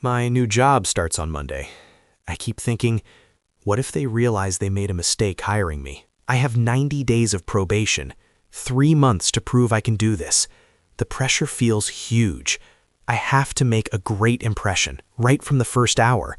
My new job starts on Monday. I keep thinking, what if they realize they made a mistake hiring me? I have 90 days of probation, 3 months to prove I can do this. The pressure feels huge. I have to make a great impression, right from the first hour.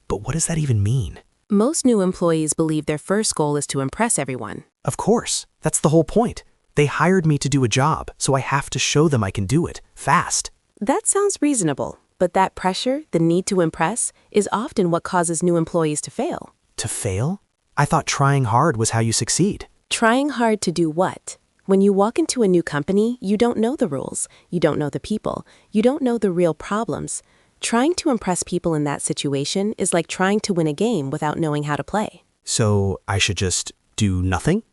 But what does that even mean? Most new employees believe their first goal is to impress everyone. Of course, that's the whole point. They hired me to do a job, so I have to show them I can do it, fast. That sounds reasonable, but that pressure, the need to impress, is often what causes new employees to fail. To fail? I thought trying hard was how you succeed. Trying hard to do what? When you walk into a new company, you don't know the rules, you don't know the people, you don't know the real problems. Trying to impress people in that situation is like trying to win a game without knowing how to play. So I should just do nothing?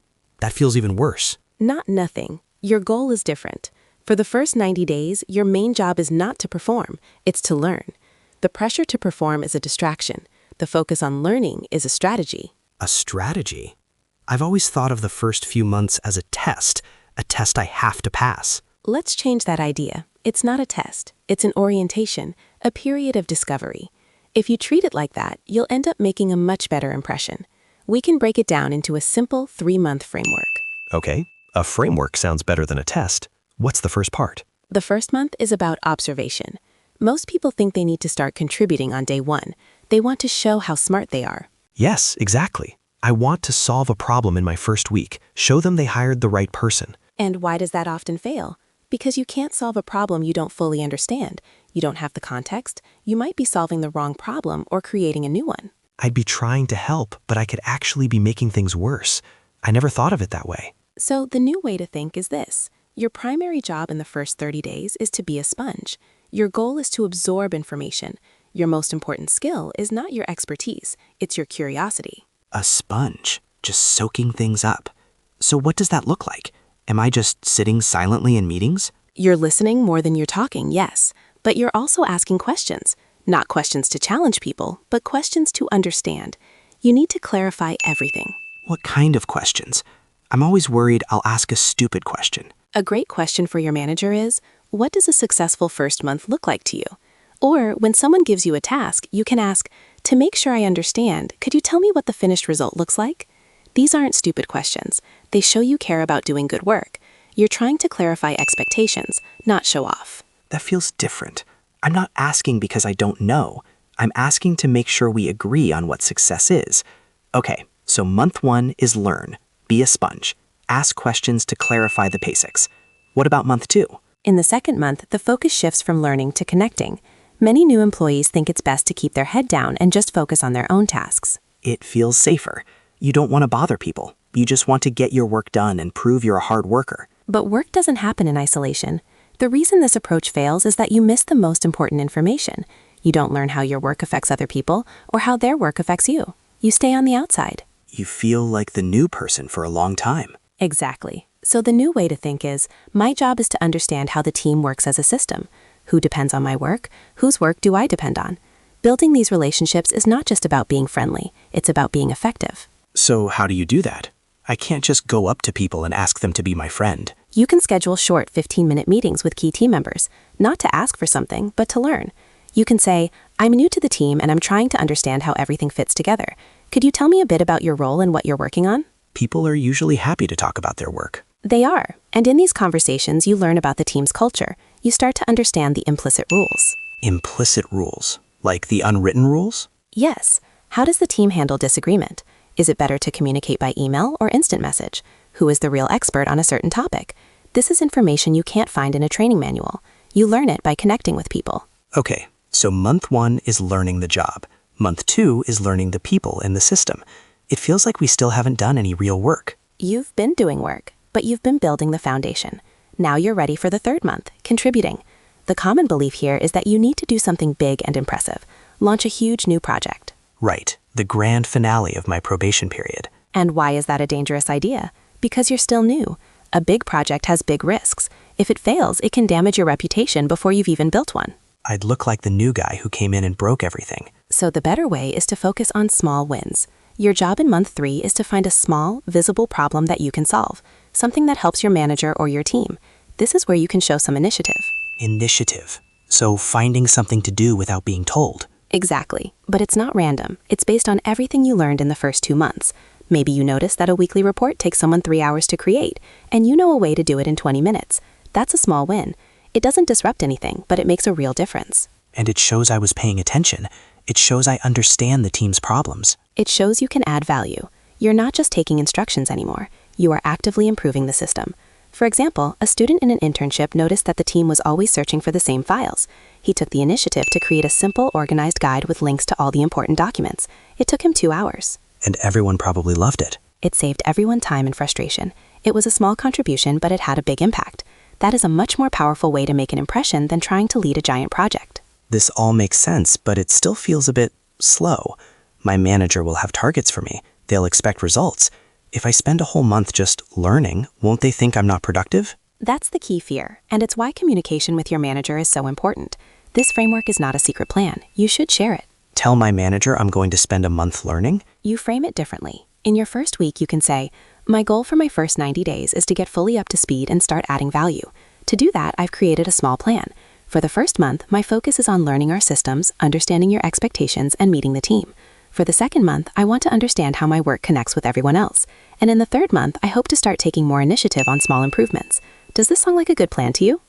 That feels even worse. Not nothing. Your goal is different. For the first 90 days, your main job is not to perform, it's to learn. The pressure to perform is a distraction. The focus on learning is a strategy. A strategy? I've always thought of the first few months as a test I have to pass. Let's change that idea. It's not a test. It's an orientation, a period of discovery. If you treat it like that, you'll end up making a much better impression. We can break it down into a simple 3-month framework. Okay, a framework sounds better than a test. What's the first part? The first month is about observation. Most people think they need to start contributing on day 1. They want to show how smart they are. Yes, exactly. I want to solve a problem in my first week, show them they hired the right person. And why does that often fail? Because you can't solve a problem you don't fully understand. You don't have the context. You might be solving the wrong problem or creating a new one. I'd be trying to help, but I could actually be making things worse. I never thought of it that way. So the new way to think is this. Your primary job in the first 30 days is to be a sponge. Your goal is to absorb information. Your most important skill is not your expertise, it's your curiosity. A sponge, just soaking things up. So what does that look like? Am I just sitting silently in meetings? You're listening more than you're talking, yes. But you're also asking questions. Not questions to challenge people, but questions to understand. You need to clarify everything. What kind of questions? I'm always worried I'll ask a stupid question. A great question for your manager is, what does a successful first month look like to you? Or when someone gives you a task, you can ask, to make sure I understand, could you tell me what the finished result looks like? These aren't stupid questions. They show you care about doing good work. You're trying to clarify expectations, not show off. That feels different. I'm not asking because I don't know. I'm asking to make sure we agree on what success is. Okay, so month 1 is learn. Be a sponge. Ask questions to clarify the basics. What about month 2? In the second month, the focus shifts from learning to connecting. Many new employees think it's best to keep their head down and just focus on their own tasks. It feels safer. You don't want to bother people. You just want to get your work done and prove you're a hard worker. But work doesn't happen in isolation. The reason this approach fails is that you miss the most important information. You don't learn how your work affects other people or how their work affects you. You stay on the outside. You feel like the new person for a long time. Exactly. So the new way to think is, my job is to understand how the team works as a system. Who depends on my work? Whose work do I depend on? Building these relationships is not just about being friendly. It's about being effective. So how do you do that? I can't just go up to people and ask them to be my friend. You can schedule short 15-minute meetings with key team members, not to ask for something, but to learn. You can say, I'm new to the team and I'm trying to understand how everything fits together. Could you tell me a bit about your role and what you're working on? People are usually happy to talk about their work. They are. And in these conversations, you learn about the team's culture. You start to understand the implicit rules. Implicit rules? Like the unwritten rules? Yes. How does the team handle disagreement? Is it better to communicate by email or instant message? Who is the real expert on a certain topic? This is information you can't find in a training manual. You learn it by connecting with people. Okay, so month 1 is learning the job. Month 2 is learning the people in the system. It feels like we still haven't done any real work. You've been doing work, but you've been building the foundation. Now you're ready for the 3rd month, contributing. The common belief here is that you need to do something big and impressive. Launch a huge new project. Right, the grand finale of my probation period. And why is that a dangerous idea? Because you're still new. A big project has big risks. If it fails, it can damage your reputation before you've even built one. I'd look like the new guy who came in and broke everything. So the better way is to focus on small wins. Your job in month 3 is to find a small, visible problem that you can solve, something that helps your manager or your team. This is where you can show some initiative. Initiative. So finding something to do without being told. Exactly. But it's not random. It's based on everything you learned in the first 2 months. Maybe you notice that a weekly report takes someone 3 hours to create, and you know a way to do it in 20 minutes. That's a small win. It doesn't disrupt anything, but it makes a real difference. And it shows I was paying attention. It shows I understand the team's problems. It shows you can add value. You're not just taking instructions anymore. You are actively improving the system. For example, a student in an internship noticed that the team was always searching for the same files. He took the initiative to create a simple, organized guide with links to all the important documents. It took him 2 hours. And everyone probably loved it. It saved everyone time and frustration. It was a small contribution, but it had a big impact. That is a much more powerful way to make an impression than trying to lead a giant project. This all makes sense, but it still feels a bit slow. My manager will have targets for me. They'll expect results. If I spend a whole month just learning, won't they think I'm not productive? That's the key fear, and it's why communication with your manager is so important. This framework is not a secret plan. You should share it. Tell my manager I'm going to spend a month learning? You frame it differently. In your first week, you can say, my goal for my first 90 days is to get fully up to speed and start adding value. To do that, I've created a small plan. For the first month, my focus is on learning our systems, understanding your expectations, and meeting the team. For the second month, I want to understand how my work connects with everyone else. And in the third month, I hope to start taking more initiative on small improvements. Does this sound like a good plan to you?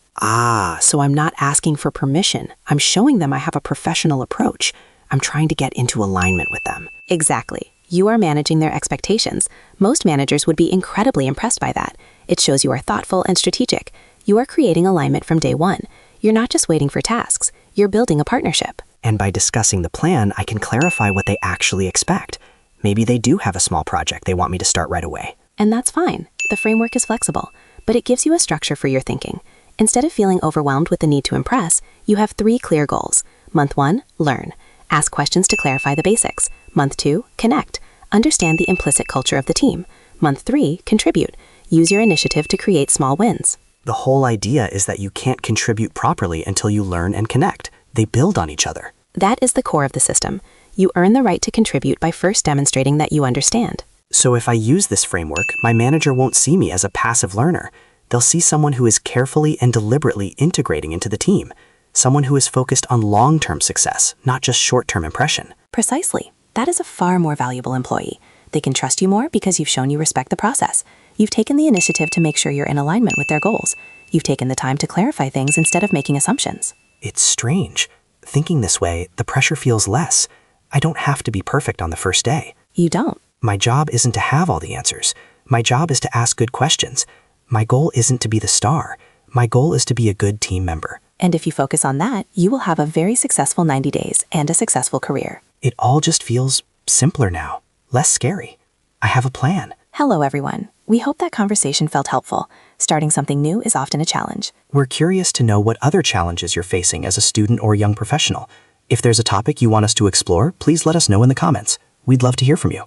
So I'm not asking for permission. I'm showing them I have a professional approach. I'm trying to get into alignment with them. Exactly. You are managing their expectations. Most managers would be incredibly impressed by that. It shows you are thoughtful and strategic. You are creating alignment from day one. You're not just waiting for tasks. You're building a partnership. And by discussing the plan, I can clarify what they actually expect. Maybe they do have a small project they want me to start right away. And that's fine. The framework is flexible, but it gives you a structure for your thinking. Instead of feeling overwhelmed with the need to impress, you have 3 clear goals. Month 1, learn. Ask questions to clarify the basics. Month 2, connect. Understand the implicit culture of the team. Month 3, contribute. Use your initiative to create small wins. The whole idea is that you can't contribute properly until you learn and connect. They build on each other. That is the core of the system. You earn the right to contribute by first demonstrating that you understand. So if I use this framework, my manager won't see me as a passive learner. They'll see someone who is carefully and deliberately integrating into the team. Someone who is focused on long-term success, not just short-term impression. Precisely. That is a far more valuable employee. They can trust you more because you've shown you respect the process. You've taken the initiative to make sure you're in alignment with their goals. You've taken the time to clarify things instead of making assumptions. It's strange. Thinking this way, the pressure feels less. I don't have to be perfect on the first day. You don't. My job isn't to have all the answers. My job is to ask good questions. My goal isn't to be the star. My goal is to be a good team member. And if you focus on that, you will have a very successful 90 days and a successful career. It all just feels simpler now, less scary. I have a plan. Hello, everyone. We hope that conversation felt helpful. Starting something new is often a challenge. We're curious to know what other challenges you're facing as a student or young professional. If there's a topic you want us to explore, please let us know in the comments. We'd love to hear from you.